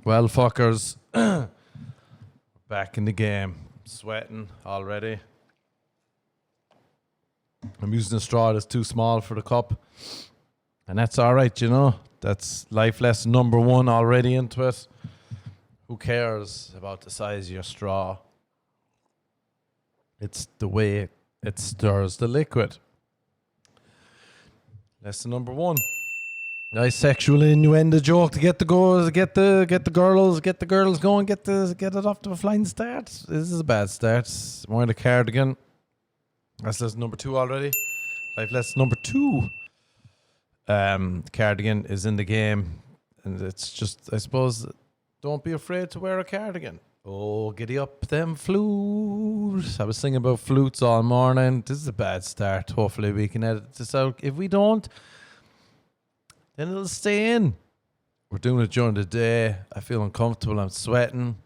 Well, fuckers, back in the game. Sweating already. I'm using a straw that's too small for the cup. And that's all right, you know. That's life lesson number one already into it. Who cares about the size of your straw? It's the way it stirs the liquid. Lesson number one. Nice sexual innuendo joke to get the girls, get the girls going, get it off to a flying start. This is a bad start. I'm wearing a cardigan. That's lesson number two already. Life lesson number two. Cardigan is in the game, and it's just, I suppose, don't be afraid to wear a cardigan. Oh, giddy up them flutes. I was singing about flutes all morning. This is a bad start. Hopefully we can edit this out. If we don't, then it'll stay in. We're doing it during the day. I feel uncomfortable. I'm sweating.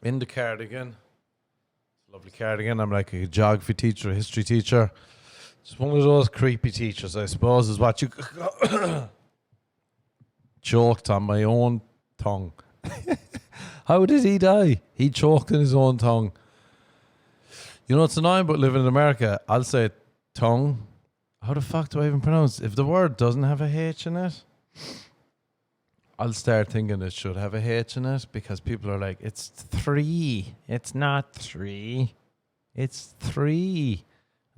In the cardigan. Lovely cardigan. I'm like a geography teacher, a history teacher. Just one of those creepy teachers, I suppose, is what you choked on my own tongue. How did he die? He choked in his own tongue. You know what's annoying about living in America? I'll say tongue. How the fuck do I even pronounce it? If the word doesn't have a H in it, I'll start thinking it should have a H in it because people are like, it's 3. It's not 3. It's 3.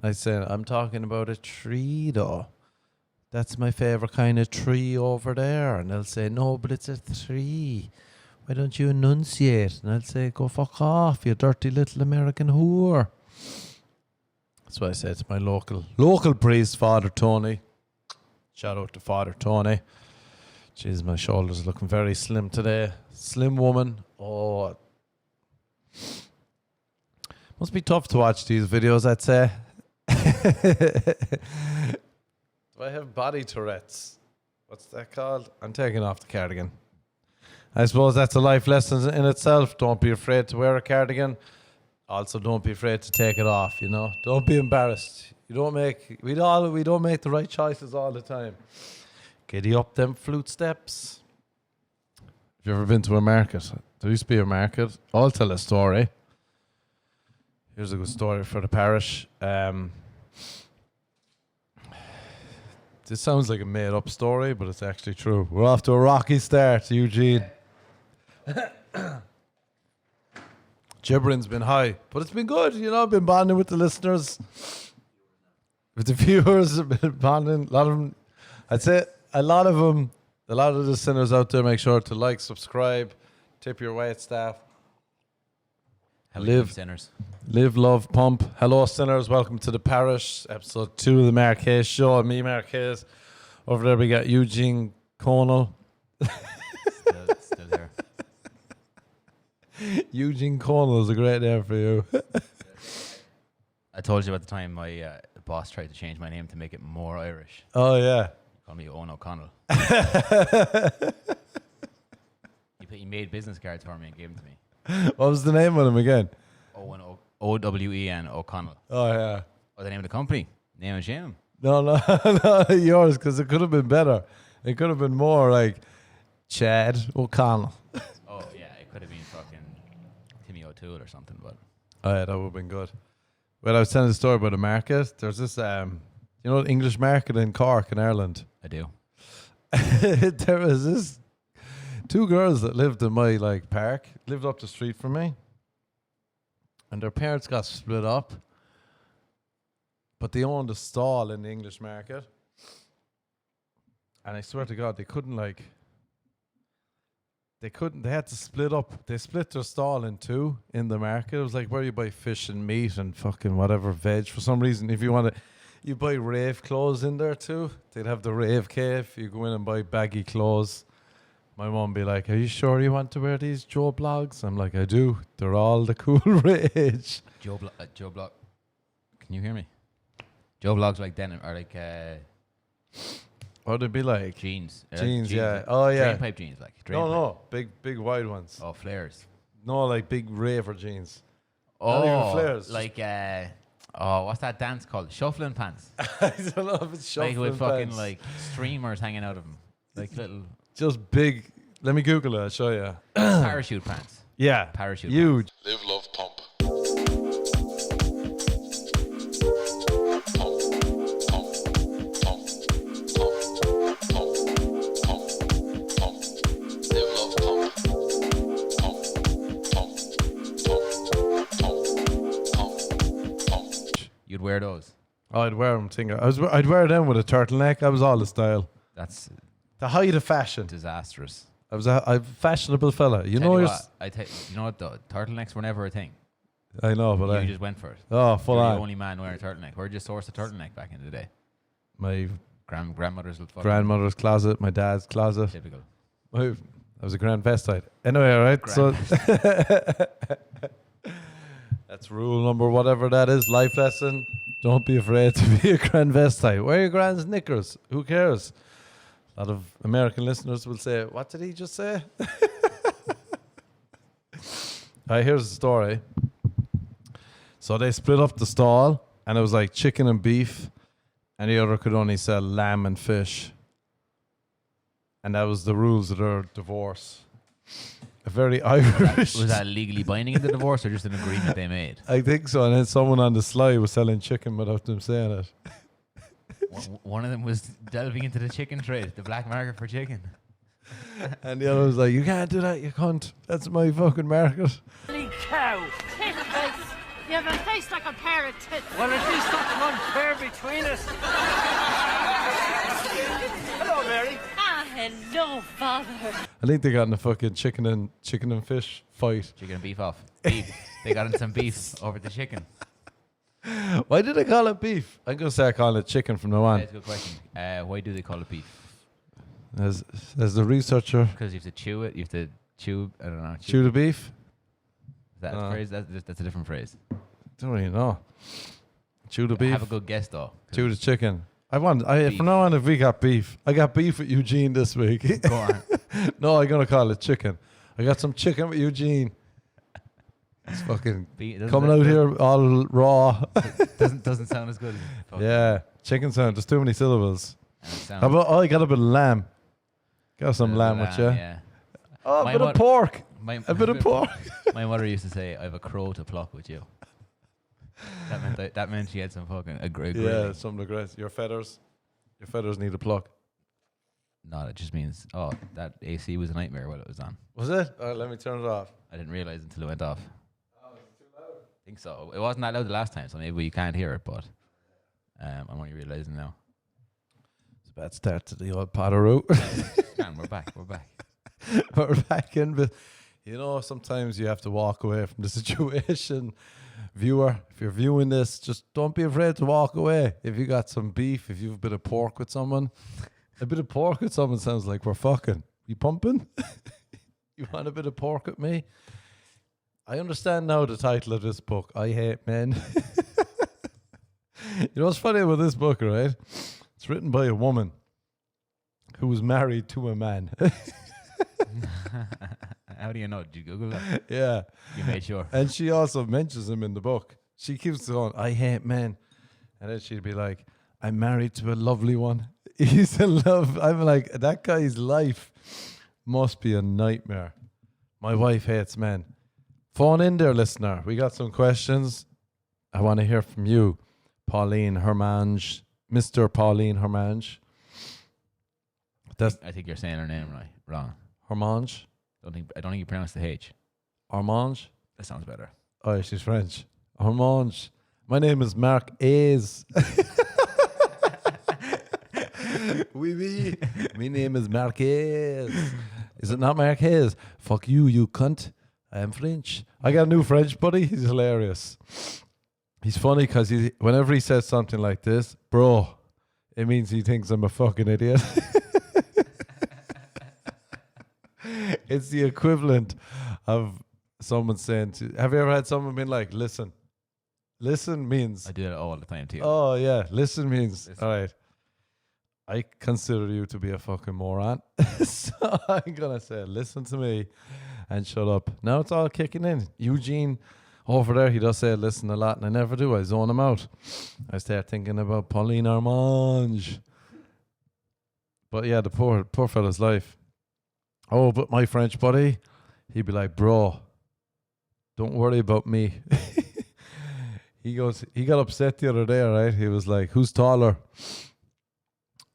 I said, I'm talking about a tree though. That's my favourite kind of tree over there. And they'll say, no, but it's a 3. Why don't you enunciate? And I'll say, go fuck off, you dirty little American whore. That's what I said to my local priest, Father Tony. Shout out to Father Tony. Jeez, my shoulders are looking very slim today. Slim woman. Oh. Must be tough to watch these videos, I'd say. Do I have body Tourette's? What's that called? I'm taking off the cardigan. I suppose that's a life lesson in itself. Don't be afraid to wear a cardigan. Also, don't be afraid to take it off, you know. Don't be embarrassed. We don't make the right choices all the time. Giddy up them flute steps. Have you ever been to a market? There used to be a market. I'll tell a story. Here's a good story for the parish. This sounds like a made-up story, but it's actually true. We're off to a rocky start, Eugene. Gibbering's been high, but it's been good. You know, I've been bonding with the listeners, with the viewers. I've been bonding. A lot of them, I'd say a lot of the sinners out there, make sure to like, subscribe, tip your wait staff. Live sinners. Live, love, pump. Hello, sinners. Welcome to the parish, episode 2 of the Marquez Show. Me, Marquez. Over there, we got Eugene Connell. Still here. Eugene Connell is a great name for you. I told you at the time my boss tried to change my name to make it more Irish. Oh, yeah. Call me Owen O'Connell. He made business cards for me and gave them to me. What was the name of him again? Owen Owen O'Connell. Oh, yeah. Or the name of the company. Name and shame. No, no, yours, because it could have been better. It could have been more like Chad O'Connell. Oh, yeah. It could have been fucking Timmy O'Toole or something, but... Oh, yeah, that would have been good. Well, I was telling the story about a market. There's this, you know, English market in Cork in Ireland. I do. There was this 2 girls that lived in my park, lived up the street from me, and their parents got split up, but they owned a stall in the English market, and I swear to God, they had to split up. They split their stall in 2 in the market. It was like where you buy fish and meat and fucking whatever veg. For some reason, if you want to, you buy rave clothes in there too. They'd have the rave cave. You go in and buy baggy clothes. My mum be like, are you sure you want to wear these Joe Blogs? I'm like, I do. They're all the cool rage. Joe Blog. Can you hear me? Joe Blogs like denim or like What would it be like? jeans. Jeans, yeah. like Oh, yeah. Drain pipe jeans, like. Drain pipe. No. Big wide ones. Oh, flares. No, like big raver jeans. Oh, Not even flares. like what's that dance called? Shuffling pants. I don't know if it's shuffling Like with fucking pants. like streamers hanging out of them, like little. Just big, Let me Google it. I'll show you. Parachute pants. Yeah. Parachute Huge. Live, love, pump. You'd wear those. Oh, I'd wear them. I'd wear them with a turtleneck. That was all the style. That's The height of fashion. disastrous. I was a fashionable fella. You Tell know, you you're. what, you know what? The turtlenecks were never a thing. I know, but You just went for it. oh, full You're the on. only man wearing a turtleneck. Where'd you source a turtleneck back in the day? My Grandmother's little fucking grandmother's closet, my dad's closet. typical. I was a grand vestite. Anyway, all right. So that's rule number whatever that is. Life lesson. Don't be afraid to be a grand vestite. Wear your grand's knickers. Who cares? A lot of American listeners will say, "What did he just say?" Here's the story. So they split up the stall, and it was like chicken and beef, and the other could only sell lamb and fish. And that was the rules of their divorce. A very Irish. Was that legally binding in the divorce or just an agreement they made? I think so. And then someone on the sly was selling chicken without them saying it. One of them was delving into the chicken trade, the black market for chicken. And the other was like, "You can't do that, you cunt. That's my fucking market." Holy cow! Tits face. You have a face like a pair of tits. Well, at least that's one pair between us. Hello, Mary. Ah, hello, father. I think they got in a fucking chicken and fish fight. Chicken and beef off. Beef. They got in some beef over the chicken. Why did they call it beef? I'm going to start calling it chicken from now on. That's a good question. Why do they call it beef? As the researcher, Because you have to chew it. You have to chew. I don't know. chew the beef? Is that a phrase? That's a different phrase. Don't really know. Chew the beef? Have a good guess though. 'cause- Chew the chicken. From Beef. now on, if we got beef, I got beef with Eugene this week. Go on. No, I'm going to call it chicken. I got some chicken with Eugene. It's fucking coming out here all raw. Doesn't sound as good. As Yeah, chicken sound. There's too many syllables. Sounds How about, I got a bit of lamb. Got some lamb with you. Yeah. Oh, a My bit of mother- pork. My, A bit of pork. My mother used to say, "I have a crow to pluck with you." That meant she had some fucking a great. Yeah, some regrets. Your feathers need a pluck. No, that just means that AC was a nightmare while it was on. Was it? All right, let me turn it off. I didn't realize until it went off. Oh, is it too loud? I think so. It wasn't that loud the last time, so maybe you can't hear it. But I'm only realizing now. It's a bad start to the old Potteroo. Man, we're back. We're back. We're back in, but you know, sometimes you have to walk away from the situation. Viewer, if you're viewing this, just don't be afraid to walk away. If you got some beef, if you've a bit of pork with someone, a bit of pork with someone sounds like we're fucking. You pumping? You want a bit of pork with me? I understand now the title of this book, I Hate Men. You know what's funny about this book, right? It's written by a woman who was married to a man. How do you know? Did you Google that? Yeah. You made sure. And she also mentions him in the book. She keeps going, I hate men. And then she'd be like, I'm married to a lovely one. He's in love. I'm like, that guy's life must be a nightmare. My wife hates men. Phone in there, listener. We got some questions. I want to hear from you. Pauline Hermange. Mr. Pauline Hermange. That's I think you're saying her name wrong. Hermange? I don't think you pronounced the H. Armange? That sounds better. Oh, she's French. Armange. My name is Mark Hayes. Oui, oui. My name is Mark Hayes. Is it not Mark Hayes? Fuck you, you cunt. I am French. I got a new French buddy. He's hilarious. He's funny because whenever he says something like this, bro, it means he thinks I'm a fucking idiot. It's the equivalent of someone saying have you ever had someone been like, listen? Listen means, I do that all the time too. oh yeah, listen means, Listen. all right, I consider you to be a fucking moron. So I'm going to say, listen to me and shut up. Now it's all kicking in. Eugene over there, he does say listen a lot, and I never do. I zone him out. I start thinking about Pauline Armange. But yeah, the poor fella's life. Oh, but my French buddy, he'd be like, bro, don't worry about me. He got upset the other day, right? He was like, who's taller?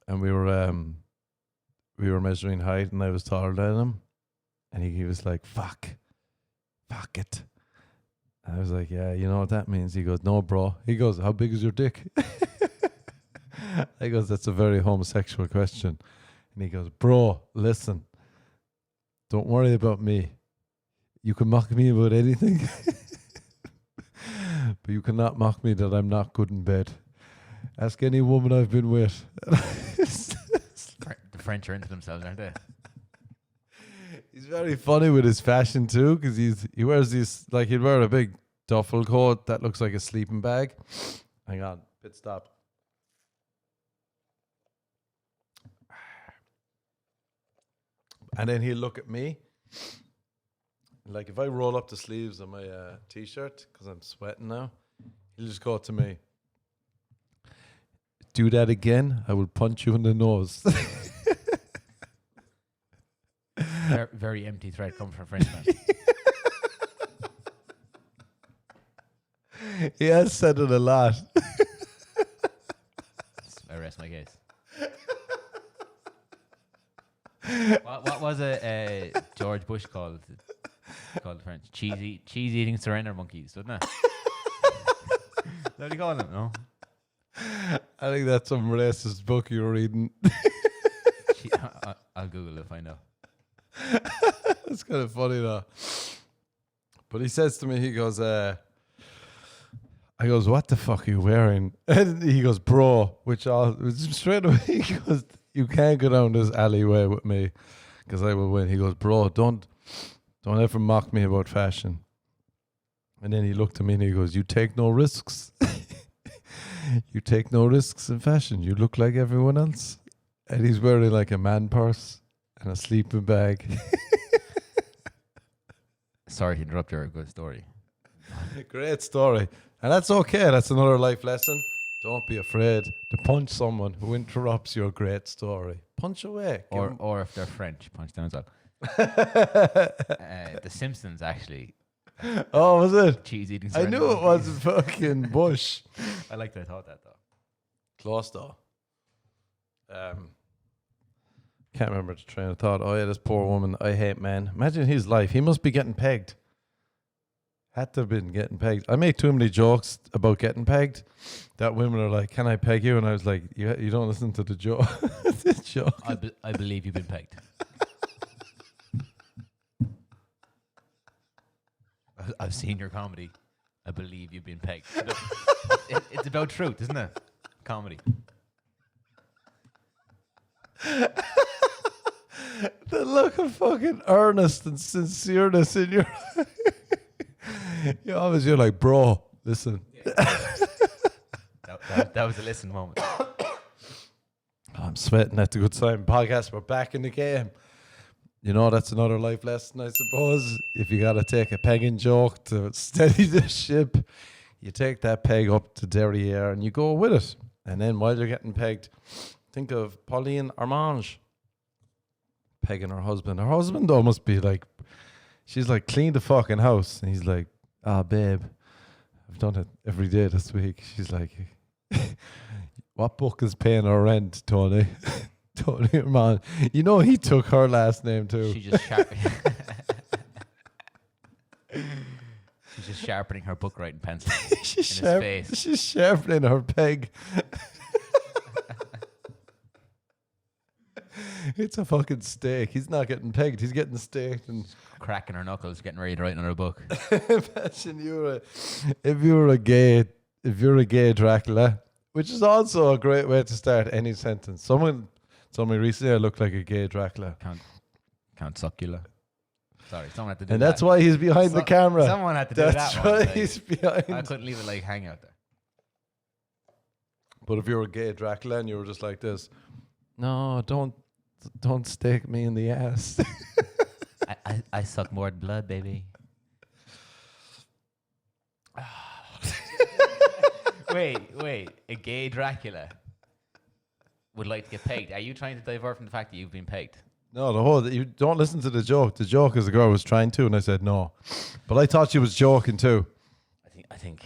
And we were measuring height, and I was taller than him. And he was like, fuck it. And I was like, yeah, you know what that means? He goes, no, bro. He goes, how big is your dick? I goes, that's a very homosexual question. And he goes, bro, listen, don't worry about me. You can mock me about anything, but you cannot mock me that I'm not good in bed. Ask any woman I've been with. The French are into themselves, aren't they? He's very funny with his fashion too, because he wears these, like, he'd wear a big duffel coat that looks like a sleeping bag. Hang on, pit stop. And then he'll look at me. Like, if I roll up the sleeves of my t-shirt, because I'm sweating now, he'll just go to me, do that again, I will punch you in the nose. Very, very empty threat coming from a Frenchman. He has said it a lot. I rest my case. What was it George Bush called the French? Cheese eating surrender monkeys, wasn't it? Is that what you call them? No. I think that's some racist book you're reading. I'll Google it, find out. It's kind of funny though. But he says to me, he goes, I goes, what the fuck are you wearing? And he goes, bro, which straight away he goes, you can't go down this alleyway with me because I will win. He goes, bro, don't ever mock me about fashion. And then he looked at me and he goes, you take no risks. You take no risks in fashion. You look like everyone else. And he's wearing like a man purse and a sleeping bag. Sorry to interrupt your good story. Great story. And that's okay. That's another life lesson. Don't be afraid to punch someone who interrupts your great story. Punch away. Or if they're French, punch them as well. The Simpsons, actually. Oh, was it? Cheese eating I surrender knew it monkeys. was fucking Bush. I liked that. I thought that, though. Close though. Can't remember the train of thought. Oh yeah, this poor woman. I hate men. Imagine his life. He must be getting pegged. Had to have been getting pegged. I make too many jokes about getting pegged that women are like, "Can I peg you?" And I was like, "You don't listen to the joke." The joke. I believe you've been pegged. I've seen your comedy. I believe you've been pegged. It's about truth, isn't it? Comedy. The look of fucking earnest and sincereness in your you're like, bro, listen. That was a listen moment. I'm sweating. That's a good sign. Podcast, we're back in the game. You know, that's another life lesson, I suppose. If you got to take a pegging joke to steady the ship, you take that peg up to derriere and you go with it. And then while you're getting pegged, think of Pauline Armange pegging her husband. Her husband though must be like, she's like, clean the fucking house. And he's like, babe, I've done it every day this week. She's like, what book is paying our rent, Tony? Tony Armand. You know he took her last name too. She's just sharpening her book writing pencil in his face. She's sharpening her peg. It's a fucking steak. He's not getting pegged. He's getting staked and Cracking her knuckles, getting ready to write another book. imagine if you're a gay Dracula, which is also a great way to start any sentence. Someone told me recently I look like a gay Dracula. Count Succula. Sorry, someone had to do that. And that's why he's behind the camera. Someone had to do That's that why one. Like, he's behind. I couldn't leave it like hang out there. But if you were a gay Dracula and you were just like this, no, don't stake me in the ass. I suck more blood, baby. Wait. A gay Dracula would like to get pegged. Are you trying to divert from the fact that you've been pegged? No, you don't listen to the joke. The joke is the girl was trying to, and I said no. But I thought she was joking too. I think.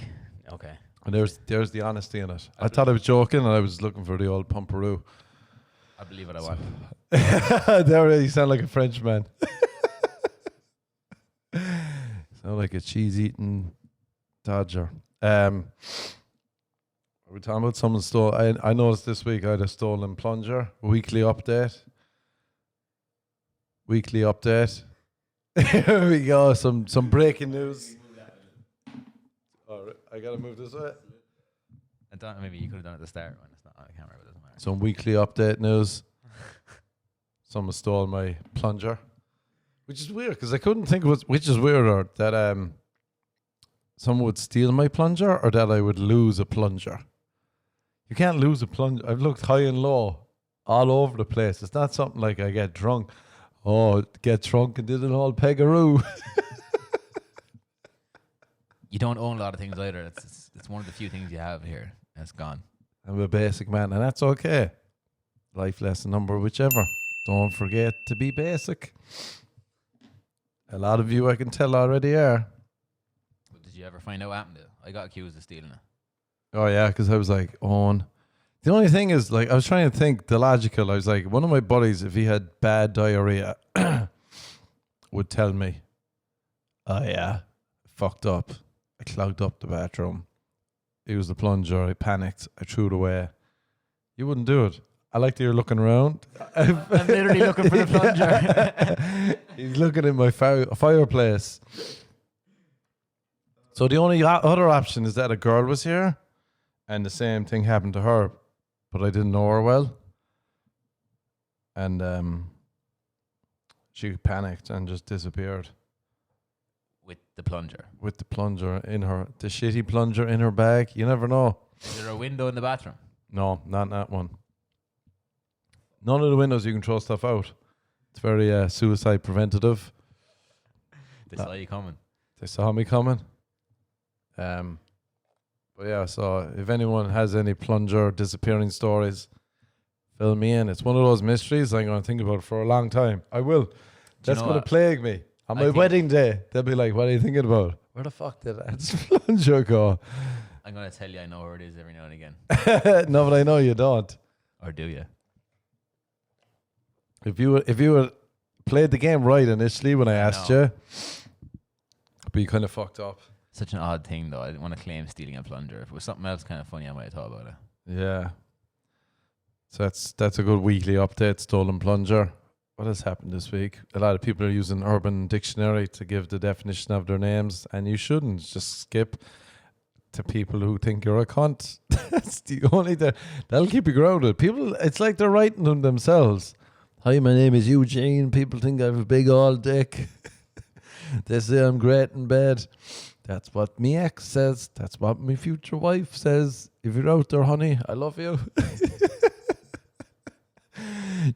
Okay. And there's the honesty in it. I thought I was joking, and I was looking for the old pumperoo. I believe what I want. There, you sound like a Frenchman. Sound like a cheese-eating Dodger. Are we talking about someone stole? I noticed this week I had a stolen plunger. Weekly update. Here we go. Some breaking news. All right, I gotta move this way. I thought maybe you could have done it at the start when it's not on camera, but it doesn't matter. Some weekly update news. Someone stole my plunger, which is weird because I couldn't think of which is weirder, that someone would steal my plunger or that I would lose a plunger. You can't lose a plunger. I've looked high and low all over the place. It's not something like I get drunk. Oh, get drunk and did an old pegaroo. You don't own a lot of things either. It's one of the few things you have here. That's gone. I'm a basic man, and that's okay. Life lesson number whichever. Don't forget to be basic. A lot of you, I can tell, already are. But did you ever find out what happened to it? I got accused of stealing it. Oh, yeah, because I was like, on. The only thing is, like, I was trying to think the logical. I was like, one of my buddies, if he had bad diarrhea, would tell me, oh, yeah, fucked up. I clogged up the bathroom. It was the plunger. I panicked. I threw it away. You wouldn't do it. I like that you're looking around. I'm literally looking for the plunger. He's looking in my fireplace. So the only other option is that a girl was here and the same thing happened to her, but I didn't know her well. And she panicked and just disappeared. With the plunger. With the plunger in her, the shitty plunger in her bag. You never know. Is there a window in the bathroom? No, not that one. None of the windows you can throw stuff out. It's very suicide preventative. They saw you coming. They saw me coming. But yeah, so if anyone has any plunger disappearing stories, fill me in. It's one of those mysteries I'm going to think about for a long time. I will. That's going to plague me. On my wedding day, they'll be like, what are you thinking about? Where the fuck did that plunger go? I'm going to tell you I know where it is every now and again. No, but I know you don't. Or do you? If you had played the game right initially when I asked you, but you kind of fucked up. Such an odd thing, though. I didn't want to claim stealing a plunger. If it was something else kind of funny, I might have thought about it. Yeah. So that's a good weekly update. Stolen plunger. What has happened this week? A lot of people are using Urban Dictionary to give the definition of their names, and you shouldn't. Just skip to people who think you're a cunt. That's the only that'll keep you grounded. People, it's like they're writing them themselves. Hi, my name is Eugene. People think I have a big old dick. They say I'm great in bed. That's what me ex says. That's what my future wife says. If you're out there, honey, I love you.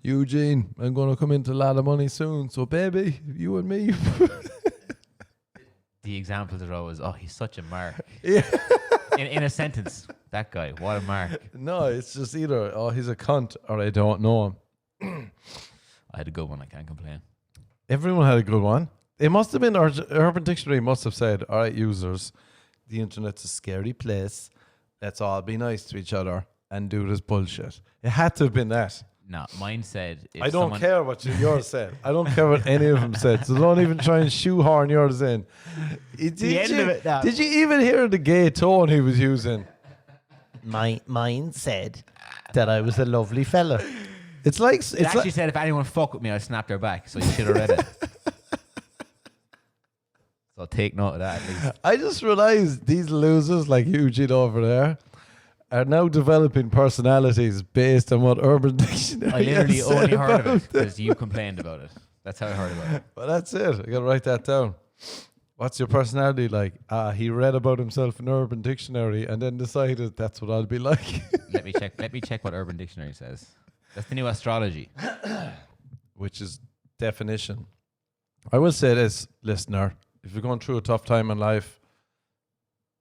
Eugene, I'm going to come into a lot of money soon. So, baby, you and me. The examples are always, oh, he's such a mark. Yeah. In a sentence, that guy, what a mark. No, it's just either, oh, he's a cunt, or I don't know him. I had a good one, I can't complain. Everyone had a good one. It must have been, Urban Dictionary must have said, all right, users, the internet's a scary place. Let's all be nice to each other and do this bullshit. It had to have been that. No, mine said... I don't care what yours said. I don't care what any of them said. So don't even try and shoehorn yours in. Did you even hear the gay tone he was using? Mine said that I was a lovely fella. It actually said if anyone fuck with me, I'll snap their back. So you should have read it. So take note of that at least. I just realised these losers like Eugene over there are now developing personalities based on what Urban Dictionary I literally has said only heard of about it because you complained about it. That's how I heard about it. Well, that's it. I got to write that down. What's your personality like? He read about himself in Urban Dictionary and then decided that's what I'll be like. Let me check what Urban Dictionary says. That's the new astrology. Which is definition. I will say this, listener. If you're going through a tough time in life,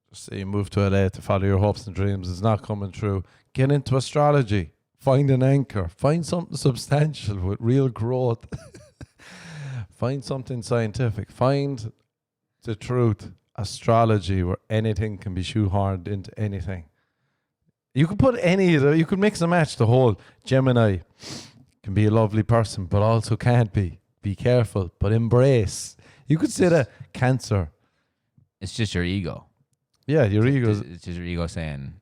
just say you move to LA to follow your hopes and dreams. It's not coming true. Get into astrology. Find an anchor. Find something substantial with real growth. Find something scientific. Find the truth. Astrology, where anything can be shoehorned into anything. You could put you could mix and match the whole Gemini can be a lovely person, but also can't be. Be careful, but embrace. You could say that Cancer. It's just your ego. Yeah, your ego. It's just your ego saying,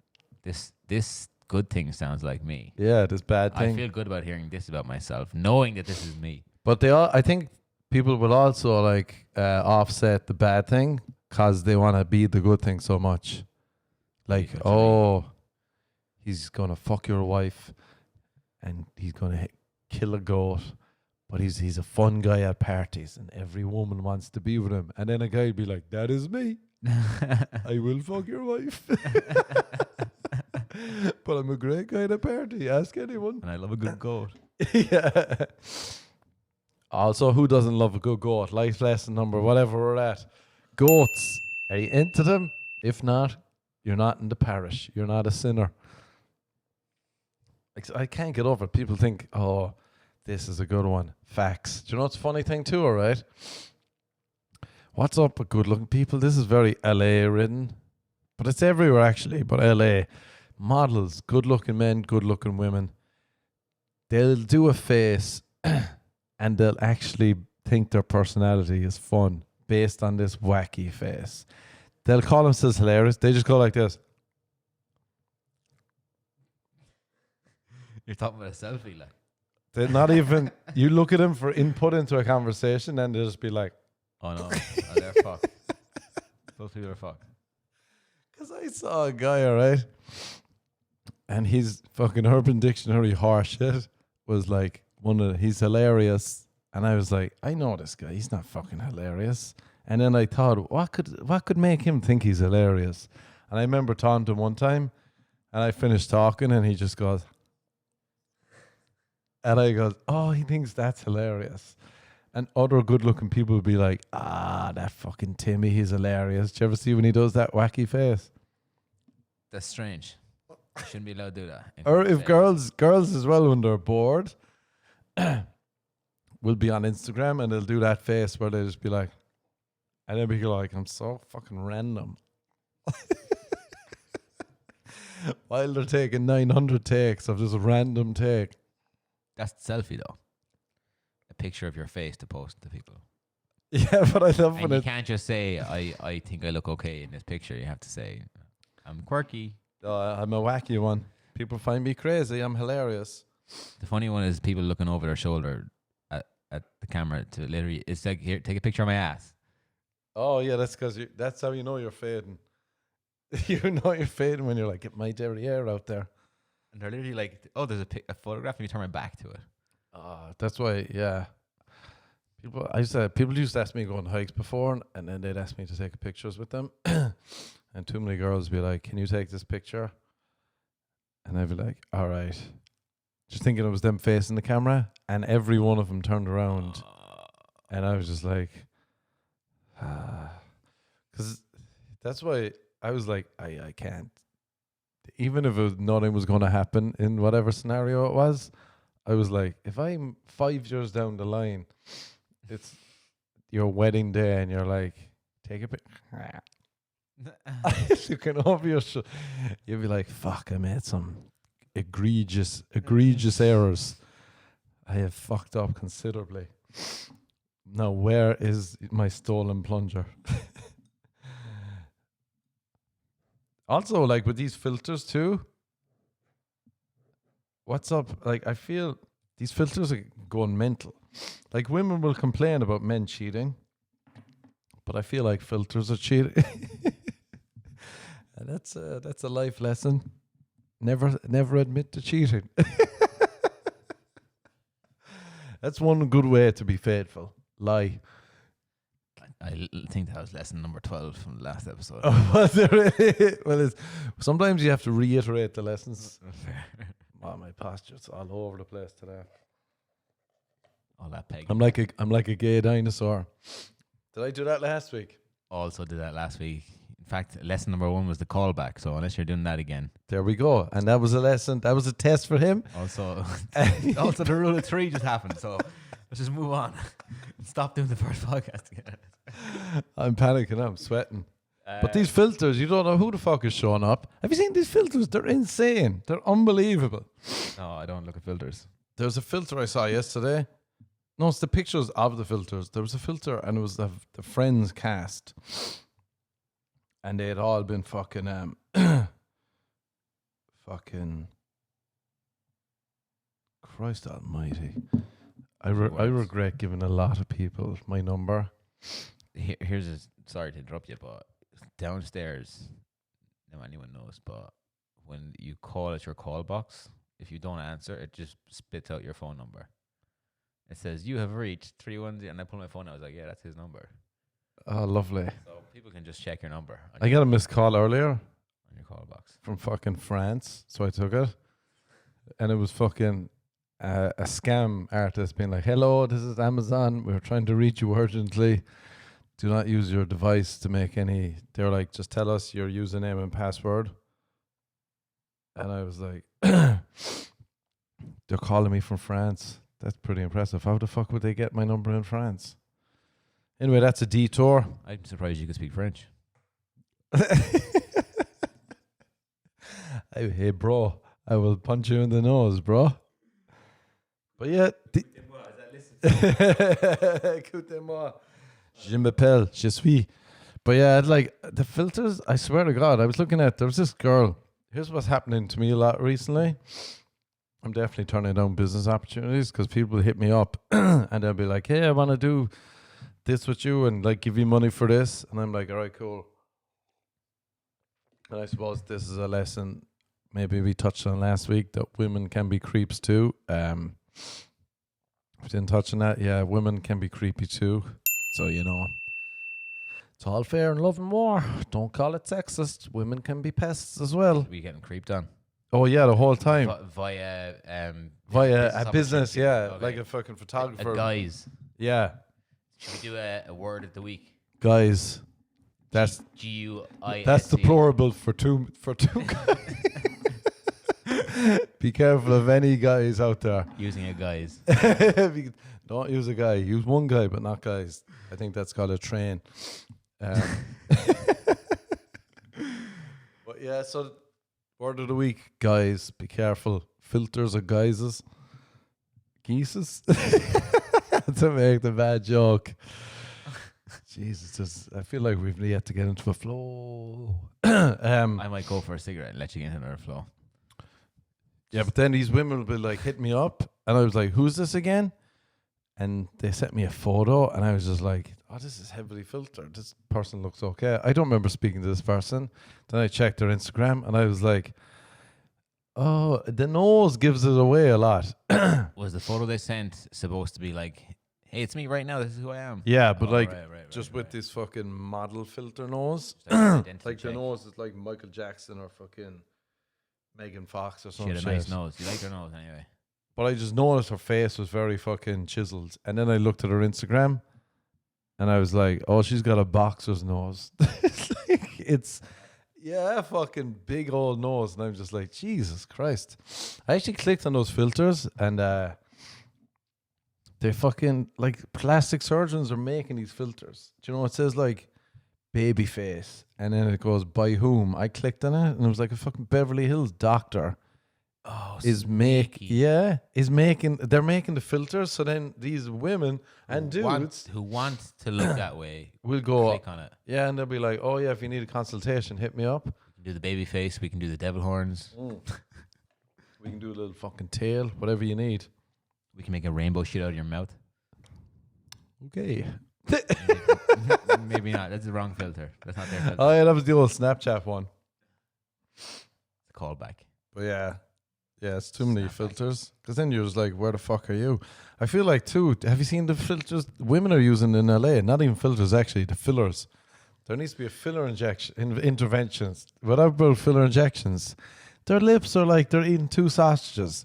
this good thing sounds like me. Yeah, this bad thing. I feel good about hearing this about myself, knowing that this is me. But I think people will also like offset the bad thing because they want to be the good thing so much. Like, oh, he's gonna fuck your wife, and he's gonna kill a goat. But he's a fun guy at parties, and every woman wants to be with him. And then a guy would be like, "That is me. I will fuck your wife." But I'm a great guy at a party. Ask anyone. And I love a good goat. Yeah. Also, who doesn't love a good goat? Life lesson number, whatever we're at. Goats. Are you into them? If not, you're not in the parish. You're not a sinner. Like, I can't get over it. People think, oh, this is a good one. Facts. Do you know what's a funny thing too, all right? What's up with good-looking people? This is very LA ridden. But it's everywhere, actually. But LA. Models, good-looking men, good-looking women. They'll do a face and they'll actually think their personality is fun based on this wacky face. They'll call themselves hilarious. They just go like this. You're talking about a selfie, like. They're not even, you look at them for input into a conversation and they'll just be like, Oh no, they're fucked. Those people are fucked. because I saw a guy, all right, and his fucking Urban Dictionary horse shit was like, he's hilarious. And I was like, I know this guy, he's not fucking hilarious. And then I thought, what could make him think he's hilarious? And I remember talking to him one time, and I finished talking, and he just goes, and I goes, oh, he thinks that's hilarious. And other good-looking people would be like, that fucking Timmy, he's hilarious. Do you ever see when he does that wacky face? That's strange. Shouldn't be allowed to do that. Or if girls as well, when they're bored, will be on Instagram and they'll do that face where they just be like, and they'll be like, I'm so fucking random. While they're taking 900 takes of this random take. That's the selfie though. A picture of your face to post to people. Yeah, but I love And when you can't just say, I think I look okay in this picture. You have to say, I'm quirky. I'm a wacky one. People find me crazy. I'm hilarious. The funny one is people looking over their shoulder at the camera to literally, it's like, here, take a picture of my ass. Oh yeah, that's because that's how you know you're fading. You know you're fading when you're like, get my derriere out there. And they're literally like, oh, there's a photograph and you turn my back to it. That's why, yeah. People used to ask me to go on hikes before, and then they'd ask me to take pictures with them. And too many girls would be like, can you take this picture? And I'd be like, all right. Just thinking it was them facing the camera, and every one of them turned around. And I was just like, because that's why I was like, I can't. Even if nothing was going to happen in whatever scenario it was, I was like, if I'm 5 years down the line, it's your wedding day and you're like, take a picture. Looking over your shoulder, you'll be like, fuck, I made some egregious errors. I have fucked up considerably. Now, where is my stolen plunger? Also, like with these filters too, what's up? Like, I feel these filters are going mental. Like, women will complain about men cheating, but I feel like filters are cheating. And that's a life lesson. Never admit to cheating. That's one good way to be faithful. Lie. I think that was lesson number 12 from the last episode. Oh, was it really? Well, sometimes you have to reiterate the lessons. Oh, my posture's all over the place today. All that peg. I'm like a gay dinosaur. Did I do that last week? Also did that last week. In fact, lesson number 1 was the callback. So unless you're doing that again, There we go. And that was a lesson. That was a test for him. also the rule of 3 just happened. So let's just move on. Stop doing the first podcast again. I'm panicking. I'm sweating. But these filters, you don't know who the fuck is showing up. Have you seen these filters? They're insane. They're unbelievable. No, I don't look at filters. There's a filter I saw yesterday. No, it's the pictures of the filters. There was a filter and it was the Friends cast. And they had all been fucking fucking Christ almighty. I regret giving a lot of people my number. Here's a, sorry to interrupt you, but downstairs, now anyone knows, but when you call at your call box, if you don't answer, it just spits out your phone number. It says, you have reached 310, and I pulled my phone out. I was like, yeah, that's his number. Oh, lovely. So people can just check your number on, I got a missed call earlier on your call box. from fucking France, so I took it. And it was fucking a scam artist being like, hello, this is Amazon. We're trying to reach you urgently. Do not use your device to make any. They're like, just tell us your username and password. And I was like, they're calling me from France. That's pretty impressive. How the fuck would they get my number in France? Anyway, that's a detour. I'm surprised you could speak French. Hey, bro, I will punch you in the nose, bro. But yeah. Écoutez-moi. Je m'appelle, je suis. But yeah, like the filters, I swear to God, I was looking at, there was this girl. Here's what's happening to me a lot recently. I'm definitely turning down business opportunities because people hit me up and they'll be like, hey, I want to do this with you and like give you money for this. And I'm like, all right, cool. And I suppose this is a lesson maybe we touched on last week that women can be creeps too. We didn't touch on that. Yeah, women can be creepy too. So, you know, it's all fair in love and war. Don't call it sexist. Women can be pests as well. We getting creeped on Oh, yeah, the whole time. via Via a business, opportunity. yeah. Okay. Like a fucking photographer. guys. Yeah. Should we do a word of the week? Guys. That's GUISE. that's the plural for two guys. Be careful of any guys out there. Using a guys. Don't use a guy. Use one guy, but not guys. I think that's called a train. But yeah, so word of the week, guys, be careful. Filters or guises. Geeses. To make the bad joke. Jesus, I feel like we've yet to get into a flow. I might go for a cigarette and let you get into another flow. Yeah, but then these women will be like, hit me up. And I was like, who's this again? And they sent me a photo. And I was just like, oh, this is heavily filtered. This person looks okay. I don't remember speaking to this person. Then I checked their Instagram and I was like, oh, the nose gives it away a lot. Was the photo they sent supposed to be like, hey, it's me right now. This is who I am. Yeah, but Oh, like, right, just with this fucking model filter nose. It's like an identity Like the check. nose is like Michael Jackson or fucking Megan Fox or She something. had a nice nose. You like her nose anyway. But I just noticed her face was very fucking chiseled. And then I looked at her Instagram and I was like, oh, she's got a boxer's nose. it's yeah, fucking big old nose. And I'm just like, Jesus Christ. I actually clicked on those filters and they fucking, like, plastic surgeons are making these filters. Do you know, it says like baby face and then it goes by whom. I clicked on it and it was like a fucking Beverly Hills doctor. Oh, They're making the filters, so then these women and dudes who want to look that way will go, click on it. yeah, and they'll be like, oh yeah, if you need a consultation, hit me up. Do the baby face. We can do the devil horns. We can do a little fucking tail, whatever you need. We can make a rainbow shit out of your mouth. Okay. Maybe not. That's the wrong filter. That's not their filter. Oh yeah, that was the old Snapchat one. It's a callback. But yeah, it's too many filters. Because then you're just like, where the fuck are you? I feel like too, have you seen the filters women are using in LA? Not even filters, actually, the fillers. There needs to be a filler interventions. What about filler injections? Their lips are like they're eating 2 sausages.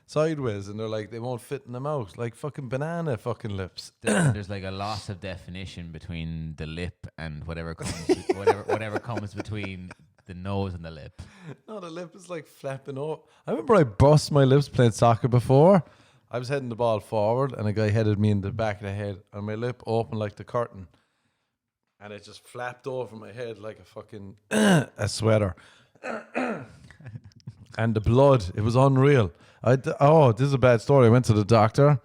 sideways, and they're like they won't fit in the mouth, like fucking banana fucking lips. There's like a loss of definition between the lip and whatever comes whatever comes between the nose and the lip. No, the lip is like flapping up. I remember I bust my lips playing soccer before. I was heading the ball forward, and a guy headed me in the back of the head, and my lip opened like the curtain, and it just flapped over my head like a fucking a sweater. And the blood, it was unreal. This is a bad story. I went to the doctor,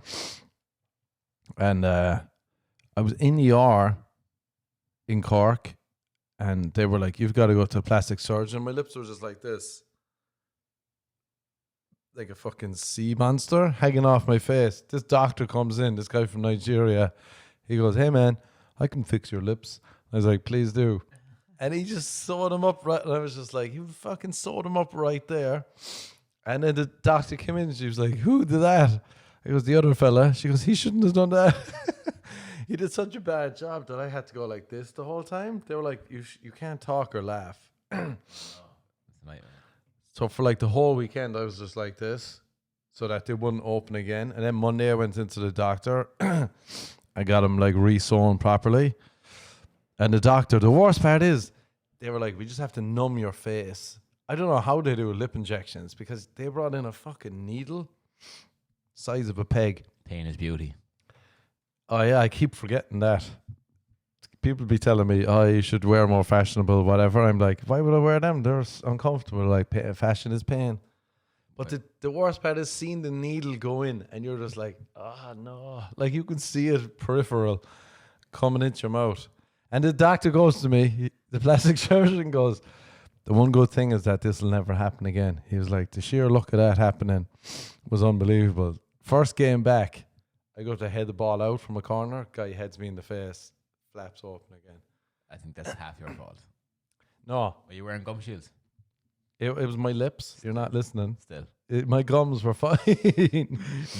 and I was in ER in Cork, and they were like, "You've got to go to a plastic surgeon." My lips were just like this, like a fucking sea monster hanging off my face. This doctor comes in, this guy from Nigeria. He goes, "Hey man, I can fix your lips." I was like, "Please do." And he just sewed them up right. And I was just like, "You fucking sewed them up right there." And then the doctor came in and she was like, "Who did that?" I goes, "The other fella." She goes, "He shouldn't have done that." He did such a bad job that I had to go like this the whole time. They were like, you can't talk or laugh." It's a nightmare. So for like the whole weekend, I was just like this, so that they wouldn't open again. And then Monday, I went into the doctor. I got them like re-sewn properly. And the doctor, the worst part is, they were like, "We just have to numb your face." I don't know how they do lip injections, because they brought in a fucking needle size of a peg. Pain is beauty. Oh yeah, I keep forgetting that. People be telling me, "Oh, you should wear more fashionable, whatever." I'm like, why would I wear them? They're uncomfortable. Like, fashion is pain. But the worst part is seeing the needle go in, and you're just like, "Oh no!" Like you can see it peripheral coming into your mouth. And the doctor goes to me, the plastic surgeon goes, "The one good thing is that this will never happen again." He was like, the sheer look of that happening was unbelievable. First game back, I go to head the ball out from a corner. Guy heads me in the face, flaps open again. I think that's half your fault. No, Are you wearing gum shields? it was my lips. You're not listening. Still. My gums were fine.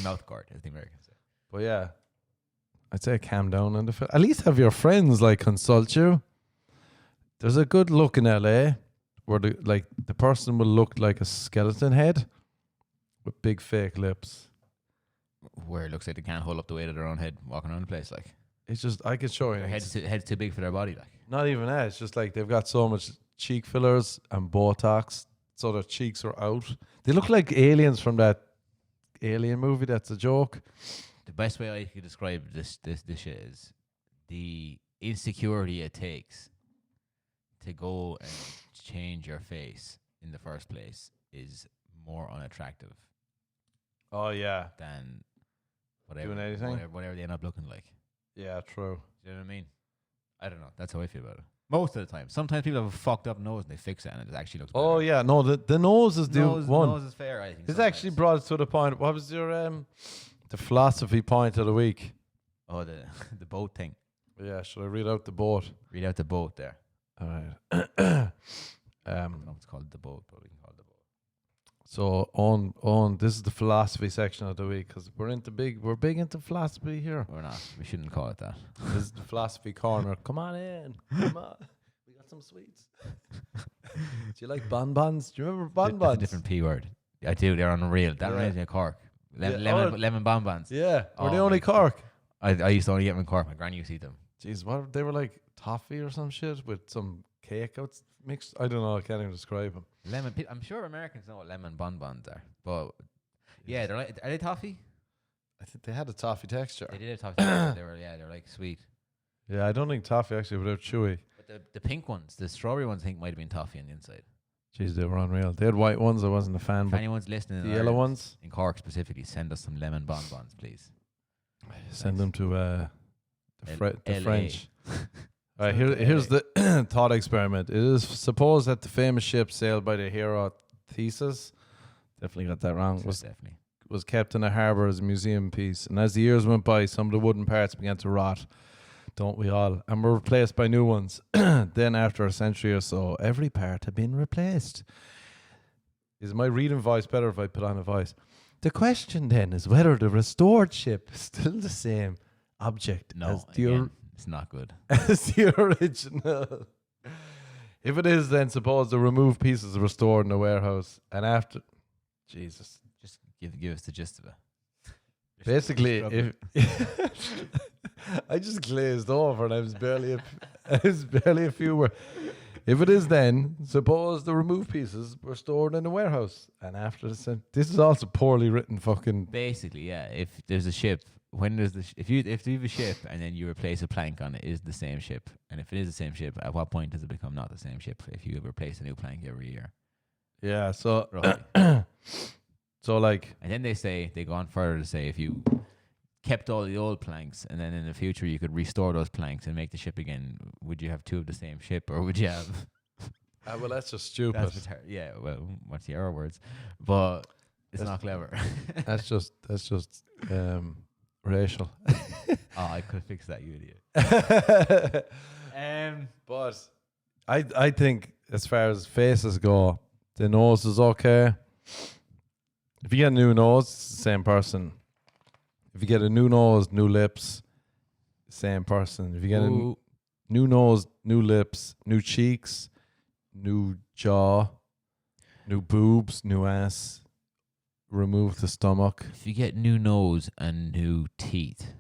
Mouth guard, as the Americans say. But yeah, I'd say calm down on at least have your friends like consult you. There's a good look in LA where the person will look like a skeleton head with big fake lips. Where it looks like they can't hold up the weight of their own head walking around the place. Like, It's just, I could show you. their head's too big for their body. Like, Not even that. It's just like they've got so much cheek fillers and Botox, so their cheeks are out. They look like aliens from that Alien movie. That's a joke. the best way I could describe this shit is the insecurity it takes to go and change your face in the first place is more unattractive Oh yeah, than whatever Doing anything? whatever they end up looking like. yeah, true. Do you know what I mean? I don't know. That's how I feel about it. Most of the time. Sometimes people have a fucked up nose and they fix it and it actually looks Oh better. yeah, no, the nose is the nose, one. nose is fair, I think. This actually brought us to the point. What was your the philosophy point of the week? Oh, the the boat thing. Yeah, should I read out the boat? Read out the boat there. All right. I don't know if it's called the boat, but we can call it the boat. So on this is the philosophy section of the week, because we're big into philosophy here. We're not. We shouldn't call it that. This is the philosophy corner. Come on in. Come on. We got some sweets. Do you like bonbons? Do you remember That's a bonbons? different P word. I do. They're unreal. That Yeah. reminds me of Cork. Yeah. Lemon bonbons. Yeah. Were they Oh only my God. Cork? I used to only get them in Cork. My granny used to eat them. Jeez, what they were like toffee or some shit with some cake out mixed. I don't know. I can't even describe them. I'm sure Americans know what lemon bonbons are, but yeah, they're like. Are they toffee? I think they had a toffee texture. They did have toffee. They're like sweet. Yeah, I don't think toffee actually, but they're chewy. But the pink ones, the strawberry ones, I think might have been toffee on the inside. Jeez, they were unreal. They had white ones. I wasn't a fan, If but anyone's listening, the in yellow Ireland, ones, in Cork specifically, send us some lemon bonbons, please. send them to the LA. French. All right, Send them to here's LA. the thought experiment. It is supposed that the famous ship sailed by the hero Theseus, definitely got that wrong, Definitely. was kept in a harbour as a museum piece. And as the years went by, some of the wooden parts began to rot. Don't we all? And were replaced by new ones. Then after a century or so, every part had been replaced. Is my reading voice better if I put on a voice? The question then is whether the restored ship is still the same object No, as the again, it's not good. as the original. If it is, then suppose the removed pieces are restored in the warehouse, and after, Jesus, Just Give us the gist of it. Basically, struggling. if I just glazed over and I was barely a few words. If it is then, suppose the removed pieces were stored in a warehouse, and after this is also poorly written fucking. Basically, yeah. If there's a ship, when there's if you have a ship and then you replace a plank on it, is the same ship? And if it is the same ship, at what point does it become not the same ship? If you replace a new plank every year, Yeah, so roughly. so like And then they go on further to say if you kept all the old planks and then in the future you could restore those planks and make the ship again, would you have two of the same ship or would you have? well, that's just stupid. Yeah, well, what's the error words? But it's not clever. That's just racial. Oh, I could fix that, you idiot. But I think as far as faces go, the nose is okay. If you get a new nose, it's the same person. If you get a new nose, new lips, same person. If you get a new nose, new lips, new cheeks, new jaw, new boobs, new ass, remove the stomach. If you get new nose and new teeth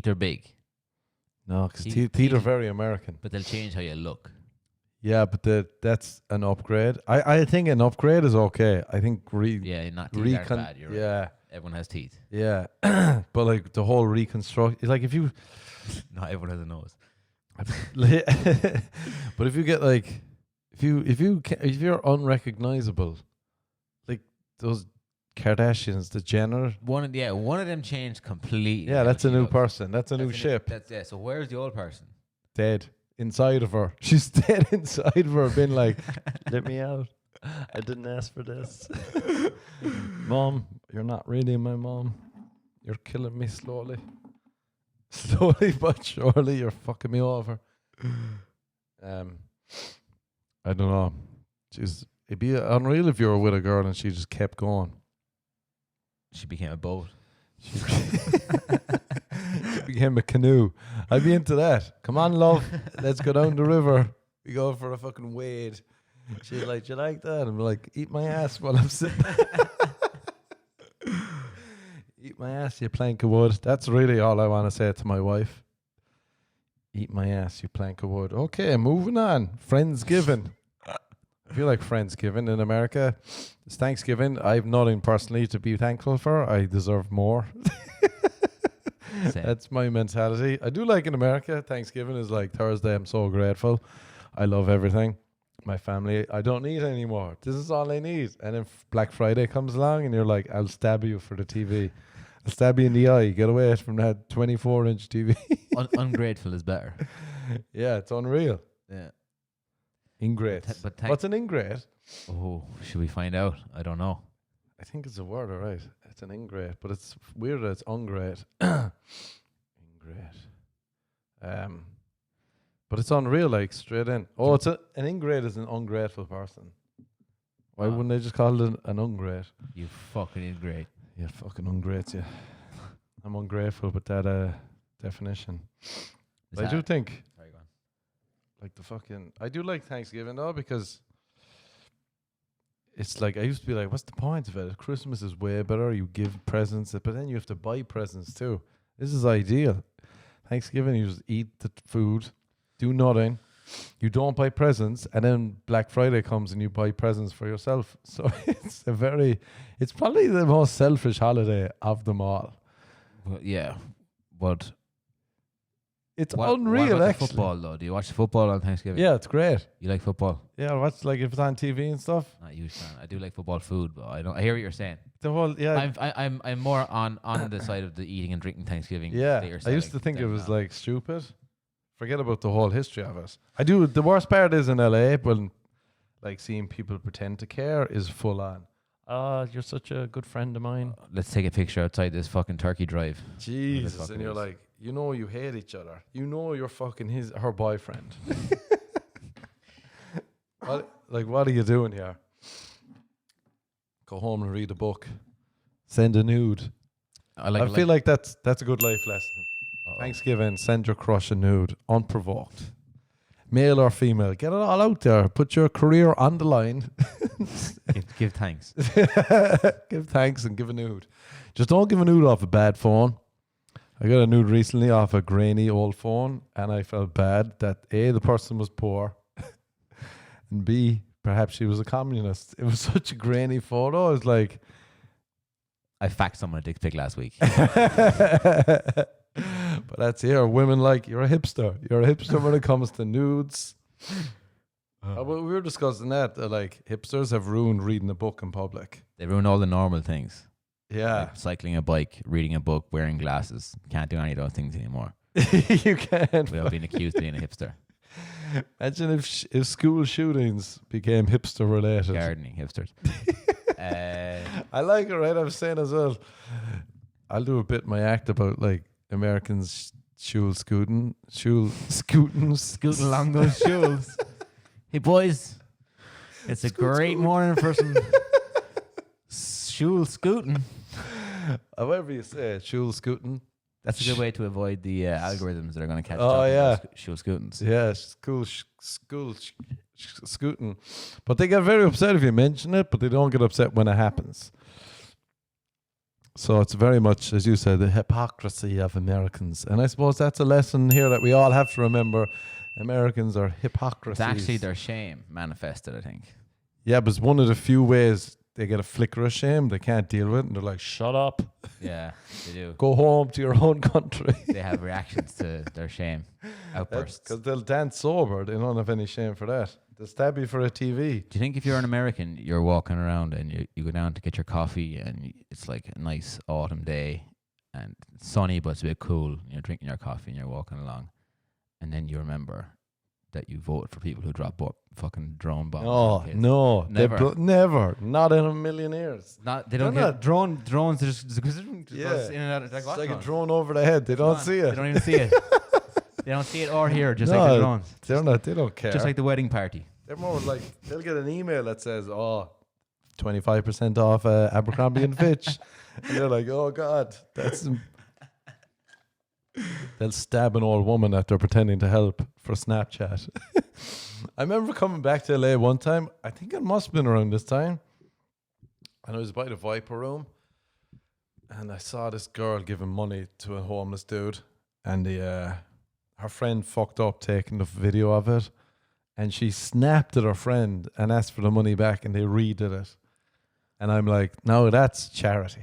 are big, No, because Teeth- teeth are very American. but they'll change how you look. Yeah, but that's an upgrade. I think an upgrade is okay. I think Yeah, not teeth aren't bad. You're right. yeah, Everyone has teeth. yeah. But like the whole reconstruct, like if you, Not everyone has a nose. but if you get like, if you're unrecognizable, like those Kardashians, the Jenner. One of them changed completely. Yeah, how that's a she new looks. person. That's a new ship. So where's the old person? Dead inside of her. She's dead inside of her, been like, let me out. I didn't ask for this. Mom, you're not really my mom. You're killing me slowly. Slowly but surely, you're fucking me over. I don't know. Jeez, it'd be unreal if you were with a girl and she just kept going. She became a boat. She became a canoe. I'd be into that. Come on, love. Let's go down the river. We go for a fucking wade. She's like, you like that? I'm like, eat my ass while I'm sitting. Eat my ass, you plank of wood. That's really all I want to say to my wife. Eat my ass, you plank of wood. Okay, moving on. Friendsgiving. I feel like Friendsgiving in America. It's Thanksgiving. I have nothing personally to be thankful for. I deserve more. Same. That's my mentality. I do like in America, Thanksgiving is like Thursday. I'm so grateful. I love everything. My family, I don't need any more. This is all I need. And then Black Friday comes along and you're like, I'll stab you for the TV. I'll stab you in the eye. Get away from that 24-inch TV. Ungrateful is better. Yeah, it's unreal. Yeah. Ingrate. But What's an ingrate? Oh, should we find out? I don't know. I think it's a word, all right. It's an ingrate, but it's weird that it's ungrate. Ingrate. But it's unreal, like straight in. Oh, an ingrate is an ungrateful person. Why wouldn't they just call it an ungrate? You fucking ingrate. Yeah, fucking ungrate, yeah. I'm ungrateful with that definition. But I do think, Sorry, go on. like I do like Thanksgiving though, because it's like, I used to be like, what's the point of it? Christmas is way better. You give presents, but then you have to buy presents too. This is ideal. Thanksgiving, you just eat the food, do nothing. You don't buy presents, and then Black Friday comes and you buy presents for yourself. So it's probably the most selfish holiday of them all. Well, yeah, but It's what unreal, about actually. the football though? Do you watch football on Thanksgiving? Yeah, it's great. You like football? Yeah, I watch like if it's on TV and stuff. Not a huge fan. I do like football food, but I don't. I hear what you're saying. The whole I'm more on the side of the eating and drinking Thanksgiving. yeah. that you're I used selling to think it than was not. like stupid. Forget about the whole history of it. I do. The worst part is in LA when like seeing people pretend to care is full on. You're such a good friend of mine. Let's take a picture outside this fucking turkey drive. Jesus, fuck and it you're is. like, you know, you hate each other. You know, you're fucking her boyfriend. What are you doing here? Go home and read a book. Send a nude. I feel like that's a good life lesson. Uh-oh. Thanksgiving, send your crush a nude, unprovoked. male or female. Get it all out there. Put your career on the line. Give thanks. Give thanks and give a nude. Just don't give a nude off a bad phone. I got a nude recently off a grainy old phone, and I felt bad that A, the person was poor, and B, perhaps she was a communist. It was such a grainy photo. I was like, I faxed someone a dick pic last week. but that's here. Women like, you're a hipster. You're a hipster when it comes to nudes. But we were discussing that. Like, hipsters have ruined reading a book in public. They ruin all the normal things. Yeah. Like cycling a bike, reading a book, wearing glasses. Can't do any of those things anymore. You can't. We have been accused of being a hipster. Imagine if school shootings became hipster related. Gardening hipsters. I like it, right? I was saying as well, I'll do a bit in my act about like Americans scooting along those shoes. Hey boys, it's a great morning for some shul scooting. However you say it, shul scooting. That's a good way to avoid the algorithms that are going to catch Oh, up yeah. shul scootings. Yeah, school scooting. But they get very upset if you mention it, but they don't get upset when it happens. So it's very much, as you said, the hypocrisy of Americans. And I suppose that's a lesson here that we all have to remember. Americans are hypocrites. It's actually their shame manifested, I think. Yeah, but it's one of the few ways they get a flicker of shame. They can't deal with it, and they're like, shut up. Yeah, they do. Go home to your own country. They have reactions to their shame outbursts. Because they'll dance sober. They don't have any shame for that. They'll stab you for a TV. Do you think if you're an American, you're walking around and you go down to get your coffee and it's like a nice autumn day and it's sunny but it's a bit cool and you're drinking your coffee and you're walking along and then you remember that you voted for people who drop fucking drone bombs? Oh, on kids? no. Never. Never. Not in a million years. They don't They're get drones. They just goes Yeah. in and out. It's It's what like a drone? drone over the head. They don't see They it. don't even see it. They don't see it or hear it, just like No, the drones. They don't care. Just like the wedding party. They're more like, they'll get an email that says, 25% off Abercrombie and Fitch. And they're like, oh, God, that's... They'll stab an old woman that they're pretending to help for Snapchat. I remember coming back to LA one time. I think it must have been around this time. And I was by the Viper Room. And I saw this girl giving money to a homeless dude. And her friend fucked up taking the video of it. And she snapped at her friend and asked for the money back. And they redid it. And I'm like, no, that's charity.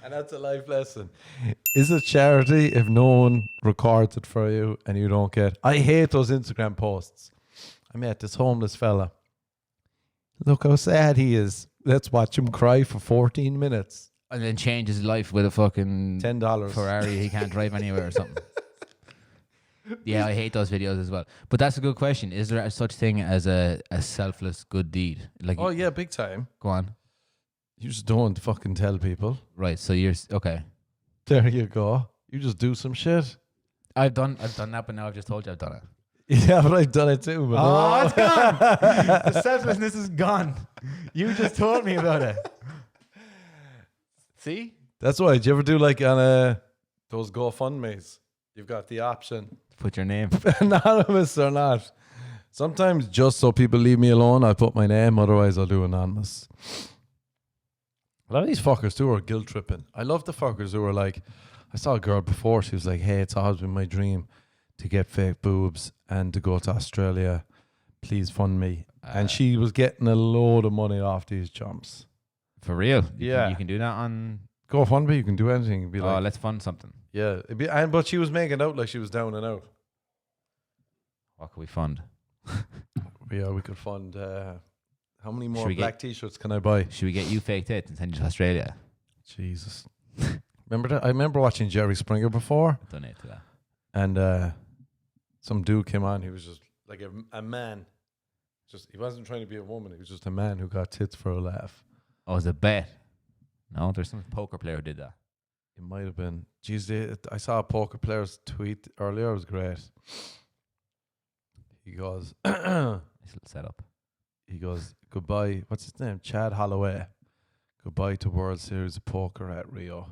And that's a life lesson. Is it charity if no one records it for you and you don't get... I hate those Instagram posts. I met this homeless fella. Look how sad he is. Let's watch him cry for 14 minutes. And then change his life with a fucking $10. Ferrari he can't drive anywhere or something. Yeah, I hate those videos as well. But that's a good question. Is there a such thing as a selfless good deed? Like, Oh, yeah, big time. go on. You just don't fucking tell people. Right, so you're okay. There you go. You just do some shit. I've done that, but now I've just told you I've done it. Yeah, but I've done it too. But Oh, it's gone. The selflessness is gone. You just told me about it. See? That's why. Did you ever do like on those GoFundMes? You've got the option, Put your name. anonymous or not. Sometimes just so people leave me alone, I put my name. Otherwise, I'll do anonymous. A lot of these fuckers too are guilt tripping. I love the fuckers who are like, I saw a girl before. She was like, "Hey, it's always been my dream to get fake boobs and to go to Australia. Please fund me." And she was getting a load of money off these chumps. For real? Yeah. You can do that on... GoFundMe, you can do anything. Be like, let's fund something. yeah. But she was making it out like she was down and out. What can we fund? Yeah, we could fund. How many more we black T-shirts can I buy? Should we get you fake tits and send you to Australia? Jesus. Remember that? I remember watching Jerry Springer before, Donate to that. and some dude came on. He was just like a man. He wasn't trying to be a woman. He was just a man who got tits for a laugh. Oh, it was a bet. No, there's some poker player who did that. It might have been. Jeez, I saw a poker player's tweet earlier. It was great. He goes, Nice little setup. he goes, goodbye. What's his name? Chad Holloway. Goodbye to World Series of Poker at Rio.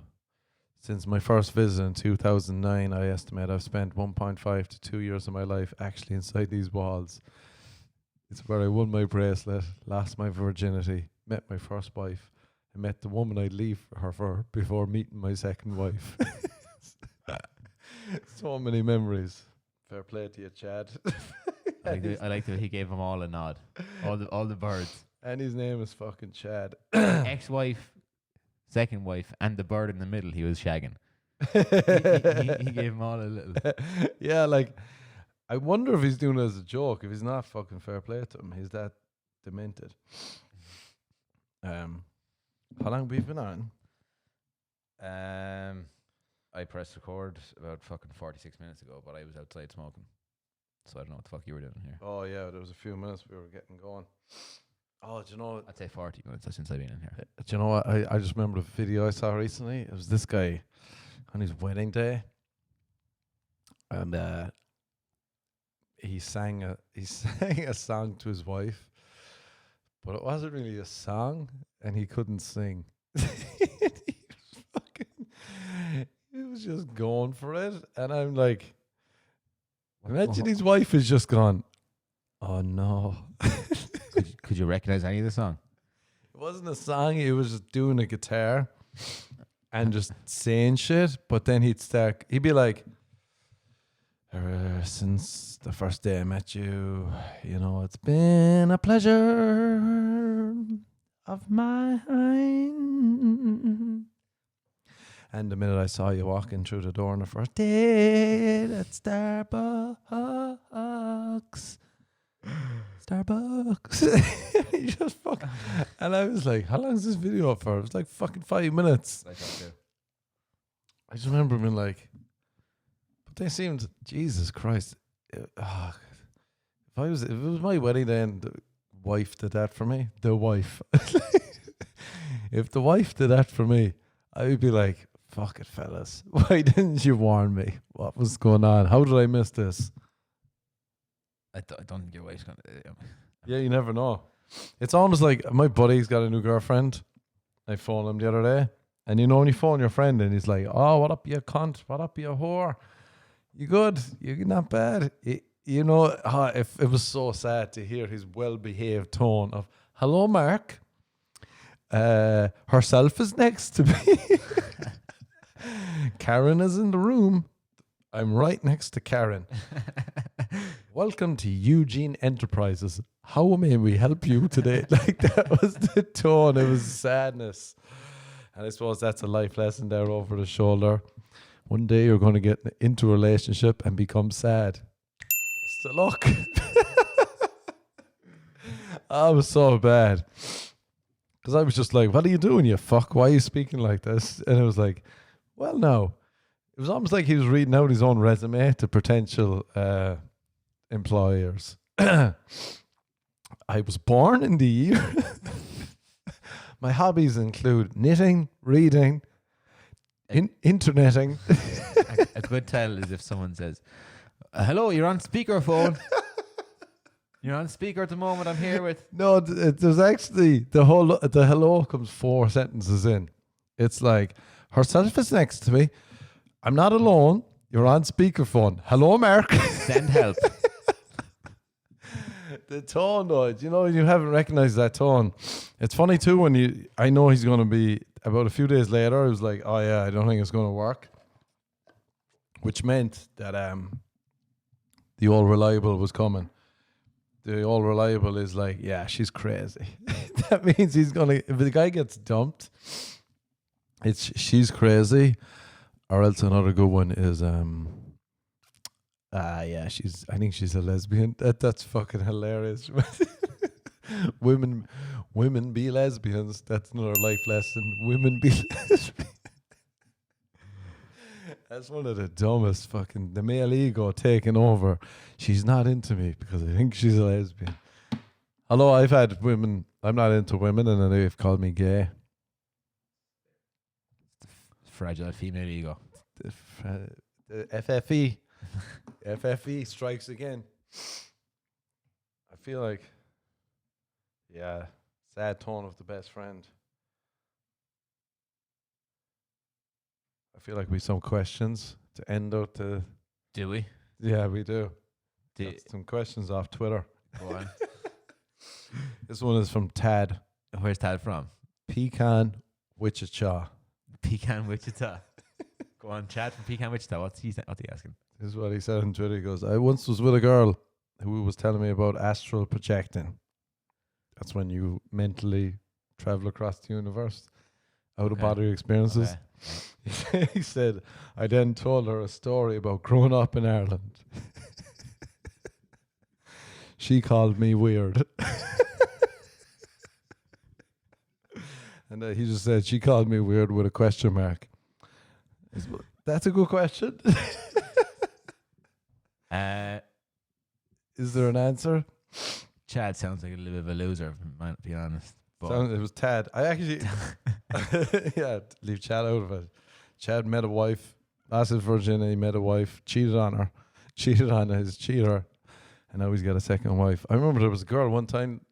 Since my first visit in 2009, I estimate I've spent 1.5 to 2 years of my life actually inside these walls. It's where I won my bracelet, lost my virginity, met my first wife, and met the woman I'd leave her for before meeting my second wife. So many memories. Fair play to you, Chad. I like that he gave them all a nod. All the birds. And his name is fucking Chad. Ex-wife, second wife, and the bird in the middle he was shagging. He gave them all a little. Yeah, like, I wonder if he's doing it as a joke. If he's not, fucking fair play to him. He's that demented. How long have we been on? I pressed record about fucking 46 minutes ago, but I was outside smoking. So I don't know what the fuck you were doing here. Oh, yeah, there was a few minutes we were getting going. Oh, do you know? I'd say 40 minutes since I've been in here. Do you know what? I just remember the video I saw recently. It was this guy on his wedding day, and he sang a song to his wife, but it wasn't really a song, and he couldn't sing. He was just going for it, and I'm like, imagine his wife has just gone, oh no. Could you recognize any of the song? It wasn't a song, he was just doing a guitar and just saying shit, but then he'd be like, ever since the first day I met you, you know, it's been a pleasure of mine. And the minute I saw you walking through the door on the first date at Starbucks. He just fucking, and I was like, how long is this video up for? It was like fucking 5 minutes. I just remember being like, but they seemed, Jesus Christ. If it was my wedding day and the wife did that for me, if the wife did that for me, I would be like, fuck it, fellas. Why didn't you warn me? What was going on? How did I miss this? I don't think your wife's gonna. Yeah, you never know. It's almost like my buddy's got a new girlfriend. I phoned him the other day. And you know when you phone your friend and he's like, oh, what up, you cunt? What up, you whore? You good? You not bad? You know, if it was so sad to hear his well-behaved tone of, hello, Mark. Herself is next to me. Karen is in the room. I'm right next to Karen. Welcome to Eugene Enterprises. How may we help you today? Like, that was the tone. It was sadness. And I suppose that's a life lesson there over the shoulder. One day you're going to get into a relationship and become sad. Best of luck. I was so bad. Because I was just like, what are you doing, you fuck? Why are you speaking like this? And it was like, well, no. It was almost like he was reading out his own resume to potential employers. I was born in the year. My hobbies include knitting, reading, interneting. A good tell is if someone says, hello, you're on speakerphone. You're on speaker at the moment. I'm here with. No, there's actually the hello comes 4 sentences in. It's like, herself is next to me. I'm not alone. You're on speakerphone. Hello, Mark. Send help. The tone, though, you know, you haven't recognized that tone. It's funny too when I know he's going to be about a few days later. I was like, oh yeah, I don't think it's going to work, which meant that the All Reliable was coming. The All Reliable is like, yeah, she's crazy. That means he's gonna. If the guy gets dumped, it's she's crazy, or else another good one is yeah, I think she's a lesbian. That's fucking hilarious. Women be lesbians. That's another life lesson. Women be lesbians. That's one of the dumbest fucking, the male ego taking over. She's not into me because I think she's a lesbian. Hello, I've had women, I'm not into women, and then they've called me gay. Fragile female ego. The FFE. FFE strikes again. I feel like, yeah, sad tone of the best friend. I I feel like we some questions to end out the. Do we? Yeah, we do. Do Got some questions off Twitter. go on. This one is from Tad Where's Tad from? Pecan Wichita. Pecan Wichita. Go on, Chad from Pecan Wichita. What's he asking? This is what he said on Twitter. He goes, I once was with a girl who was telling me about astral projecting. That's when you mentally travel across the universe, out of Okay. body experiences. Okay. He said, I then told her a story about growing up in Ireland. She called me weird. And he just said, she called me weird with a question mark. That's a good question. Is there an answer? Chad sounds like a little bit of a loser, to be honest. But It was Tad. I actually, yeah, leave Chad out of it. Chad met a wife, lost his virginity, met a wife, cheated on her, cheated on his cheater, and now he's got a second wife. I remember there was a girl one time,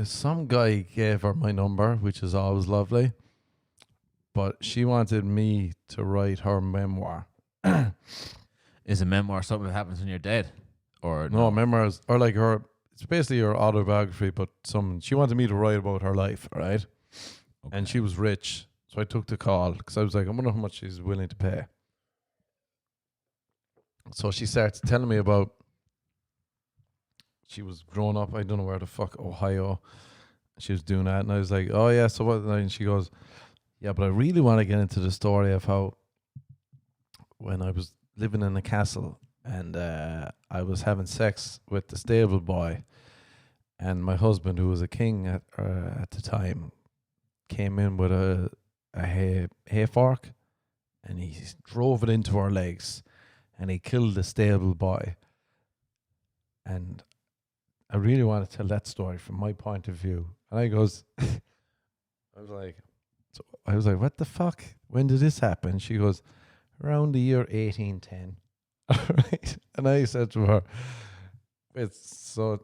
some guy gave her my number, which is always lovely, but she wanted me to write her memoir. is a memoir something that happens when you're dead? Or No, memoirs, or like her, it's basically her autobiography, but she wanted me to write about her life, right? Okay. And she was rich, so I took the call because I was like, I wonder how much she's willing to pay. So she starts telling me about, she was growing up, I don't know where the fuck, Ohio. She was doing that, and I was like, oh yeah, so what? And she goes, yeah, but I really want to get into the story of how when I was living in a castle and I was having sex with the stable boy, and my husband, who was a king at the time, came in with a hay fork, and he drove it into our legs, and he killed the stable boy. And I really want to tell that story from my point of view. And I goes, I was like, what the fuck? When did this happen? She goes, around the year 1810. Right? And I said to her, it's a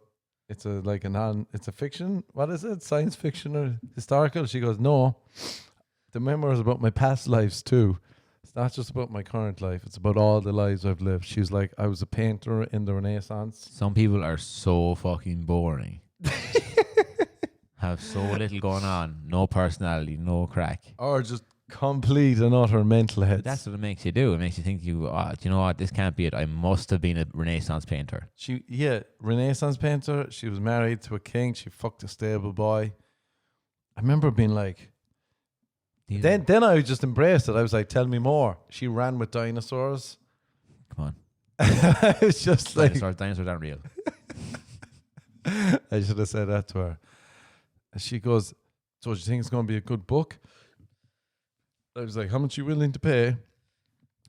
fiction? What is it? Science fiction or historical? She goes, no. The memoir is about my past lives too. It's not just about my current life. It's about all the lives I've lived. She's like, I was a painter in the Renaissance. Some people are so fucking boring. Have so little going on. No personality, no crack. Or just complete and utter mental heads. That's what it makes you do. It makes you think do you know what? This can't be it. I must have been a Renaissance painter. Renaissance painter. She was married to a king. She fucked a stable boy. I remember being like, then I just embraced it. I was like, tell me more. She ran with dinosaurs. Come on. I was just like, Dinosaurs aren't real. I should have said that to her. And she goes, so do you think it's going to be a good book? I was like, how much are you willing to pay?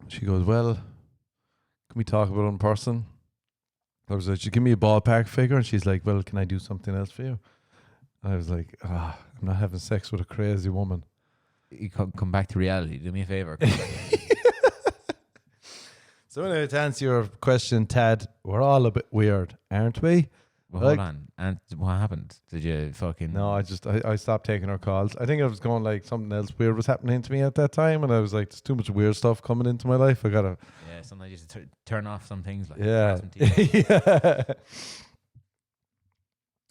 She goes, well, can we talk about it in person? I was like, she give me a ballpark figure. And she's like, well, can I do something else for you? I was like, I'm not having sex with a crazy woman. You come back to reality. Do me a favor. So anyway, to answer your question, Tad, we're all a bit weird, aren't we? Well, Like- hold on. And what happened? Did you fucking... No, I stopped taking her calls. I think I was going like something else weird was happening to me at that time, and I was like, there's too much weird stuff coming into my life. I gotta, Yeah, sometimes you just turn off some things like yeah. some TV. Yeah.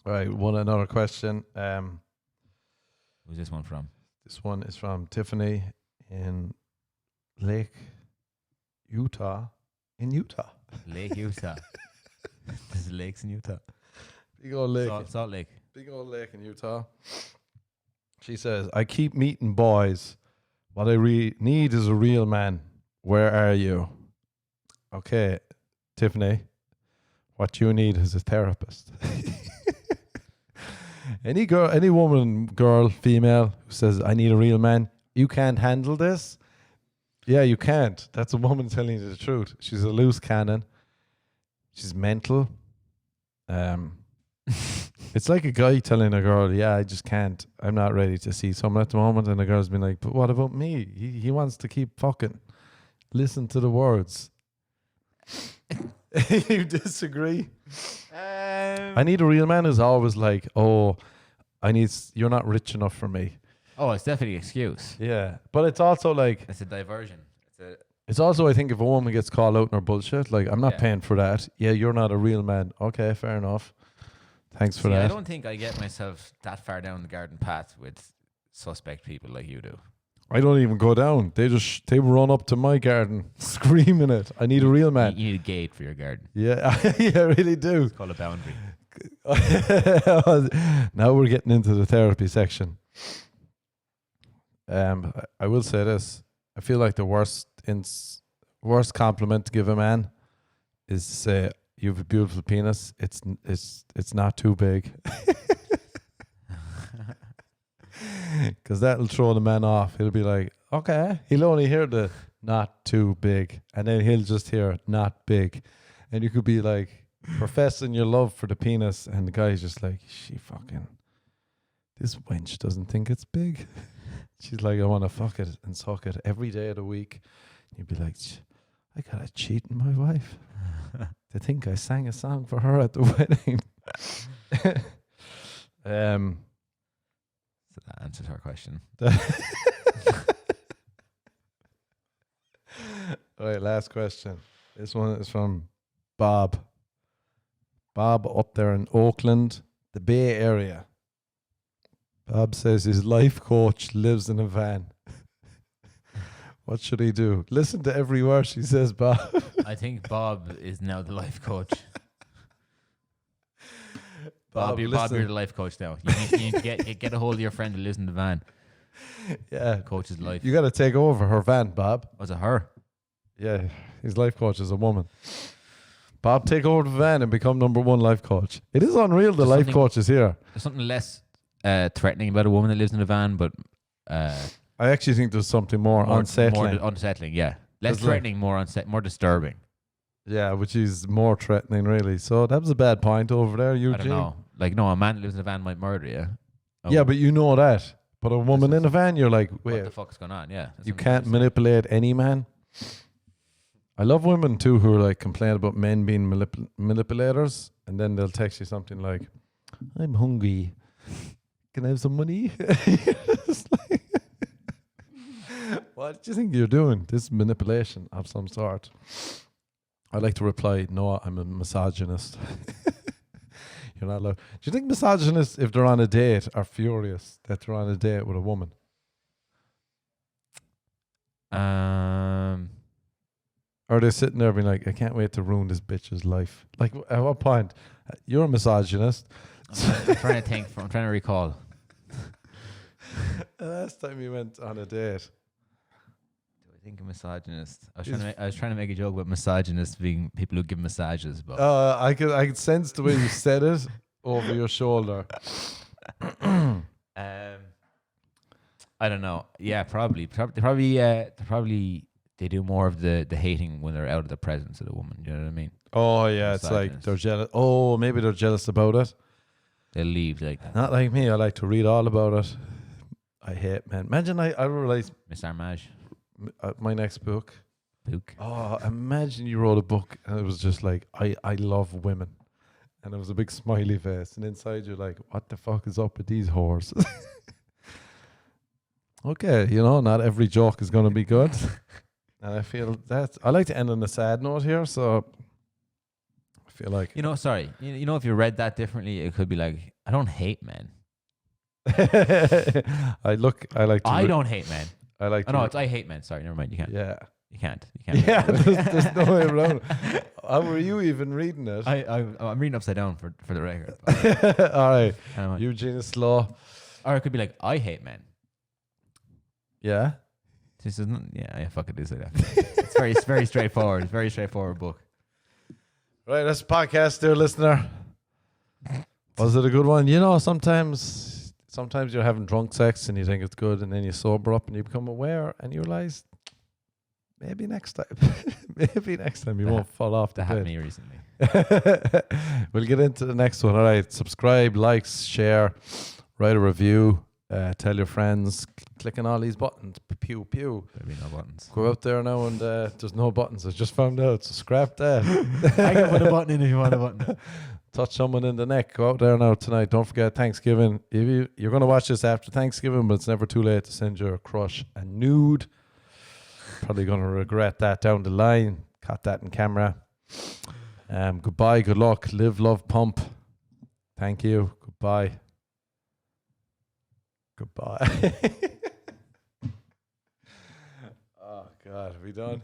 All right, another question. Who's this one from? This one is from Tiffany in Lake Utah. In Utah, Lake Utah. There's lakes in Utah. big old lake. Salt Lake. Big old lake in Utah. She says, I keep meeting boys. What I need is a real man. Where are you? Okay, Tiffany, what you need is a therapist. Any woman, girl, female who says, I need a real man, you can't handle this? Yeah, you can't. That's a woman telling you the truth. She's a loose cannon. She's mental. It's like a guy telling a girl, yeah, I just can't. I'm not ready to see someone at the moment. And the girl's been like, but what about me? He wants to keep fucking. Listen to the words. You disagree? I need a real man is always like, oh, you're not rich enough for me. Oh, it's definitely an excuse. Yeah, but it's also like It's a diversion. it's also I think if a woman gets called out in her bullshit, like I'm not Yeah. paying for that. Yeah, you're not a real man. Okay, fair enough. Thanks for See, I that. don't think I get myself that far down the garden path with suspect people like you do. I don't even go down. They just they run up to my garden screaming it. I need a real man. You need a gate for your garden. Yeah, yeah, I really do. It's called a boundary. Now we're getting into the therapy section. I will say this: I feel like the worst compliment to give a man is to say you have a beautiful penis. It's not too big, because that'll throw the man off. He'll be like, okay, he'll only hear the not too big, and then he'll just hear not big, and you could be like professing your love for the penis, and the guy's just like, this wench doesn't think it's big. She's like, I want to fuck it and suck it every day of the week. You'd be like, I gotta cheat on my wife. They think I sang a song for her at the wedding. So that answers our question. All right, last question. This one is from Bob. Bob up there in Oakland, the Bay Area. Bob says his life coach lives in a van. What should he do? Listen to every word she says, Bob. I think Bob is now the life coach. Bob, you're listen. the life coach now. You need to get a hold of your friend who lives in the van. Yeah. Coach his life. You got to take over her van, Bob. Was it her? Yeah, his life coach is a woman. Bob, take over the van and become number one life coach. It is unreal the There's life something- coach is here. There's something less threatening about a woman that lives in a van, but I actually think there's something more unsettling. more unsettling. Yeah, less There's like- threatening, more disturbing. Yeah, which is more threatening, really. So that was a bad point over there, Eugene. I don't know. Like, no, a man that lives in a van might murder you. Oh, Yeah, but you know that. But a woman in a van, you're like, what wait, the fuck's going on? Yeah, that's you something can't else. manipulate any man. I love women too who are like complain about men being manipulators, and then they'll text you something like, "I'm hungry. Can I have some money?" It's like, what do you think you're doing? This is manipulation of some sort. I like to reply, "No, I'm a misogynist." You're not allowed. Do you think misogynists, if they're on a date, are furious that they're on a date with a woman? Or are they sitting there being like, I can't wait to ruin this bitch's life? Like, at what point? You're a misogynist. I'm trying to think. I'm trying to recall. Last time you went on a date. Do I think a misogynist? I Is- was trying to make a joke about misogynists being people who give massages, but I could sense the way you said it over your shoulder. I don't know. Yeah, probably they do more of the hating when they're out of the presence of the woman. You know what I mean? Oh, yeah, it's like Misogynist. they're jealous. Oh, maybe they're jealous about it. They'll leave like that. Not like me. I like to read all about it. I hate men. Imagine I realized Miss Armage, my next book. Book. Oh, imagine you wrote a book and it was just like, I love women. And it was a big smiley face. And inside you're like, what the fuck is up with these whores? Okay, not every joke is going to be good. And I feel that I like to end on a sad note here. So I feel like, Sorry. You know, if you read that differently, it could be like, I don't hate men. I like to. I don't hate men. I like Oh, to. no, it's I hate men. Sorry, never mind. You can't. Yeah. You can't. You can't. Yeah, there's no way around it. How were you even reading it? I'm reading upside down for the record. All right. Anyway. Eugene is slow. Or it could be like, I hate men. Yeah. This isn't. Yeah, fuck it is like that. It's very straightforward. It's a very straightforward book. Right, that's a podcast, dear listener. Was it a good one? Sometimes you're having drunk sex and you think it's good, and then you sober up and you become aware and you realize maybe next time, you won't fall off the That happened to bed. me recently. We'll get into the next one. All right, subscribe, likes, share, write a review, tell your friends, click on all these buttons. Pew pew. There'll be no buttons. Go out there now and there's no buttons. I just found out, so scrap that. I can put a button in if you want a button. touch someone in the neck. Go out there now tonight. Don't forget Thanksgiving. If you're going to watch this after Thanksgiving, but it's never too late to send your crush a nude. Probably going to regret that down the line. Caught that in camera. Goodbye. Good luck. Live, love, pump. Thank you. Goodbye. Goodbye. Oh, God. Are we done?